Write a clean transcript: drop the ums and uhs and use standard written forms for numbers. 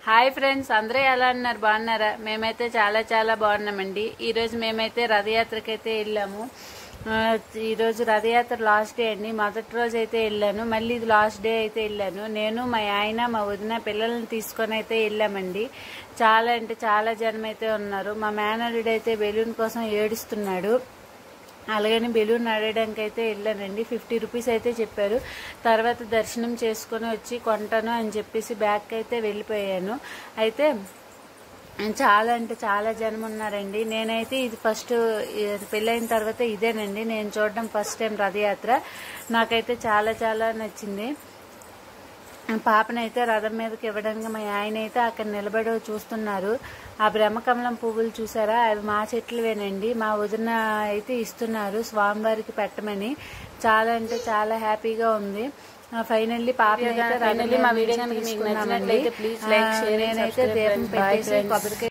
Hi friends, అందరూ ఎలా ఉన్నారు? బాగున్నారా? మేమైతే చాలా చాలా బాగున్నామండి. ఈరోజు మేమైతే రథయాత్రకి అయితే వెళ్ళాము. ఈరోజు రథయాత్ర లాస్ట్ డే అండి. మొదటి రోజు అయితే వెళ్ళాను, మళ్ళీ ఇది లాస్ట్ డే అయితే వెళ్ళాను. నేను మా ఆయన మా వదిన పిల్లల్ని తీసుకొని అయితే వెళ్ళామండి. చాలా అంటే చాలా జనం అయితే ఉన్నారు. మా మేనల్లుడు అయితే బెలూన్ కోసం ఏడుస్తున్నాడు. అలాగని బెలూన్ ఆడడానికి అయితే వెళ్ళానండి. 50 రూపీస్ అయితే చెప్పారు. తర్వాత దర్శనం చేసుకొని వచ్చి కొంటాను అని చెప్పేసి బ్యాక్ అయితే వెళ్ళిపోయాను. అయితే చాలా అంటే చాలా జనం ఉన్నారండి. నేనైతే ఇది ఫస్ట్ పెళ్ళైన తర్వాత ఇదేనండి నేను చూడడం ఫస్ట్ టైం రథయాత్ర. నాకైతే చాలా చాలా నచ్చింది. పాపనైతే రథం మీదకి ఇవ్వడానికి మా ఆయన అయితే అక్కడ నిలబడి చూస్తున్నారు. ఆ బ్రహ్మకమలం పువ్వులు చూసారా, అవి మా చెట్లువేనండి. మా వదిన అయితే ఇస్తున్నారు స్వామివారికి పెట్టమని. చాలా అంటే చాలా హ్యాపీగా ఉంది. ఫైనల్లీ పాప మా వీడియో నేనైతే దీపం పెట్టేసి కొబ్బరికాయ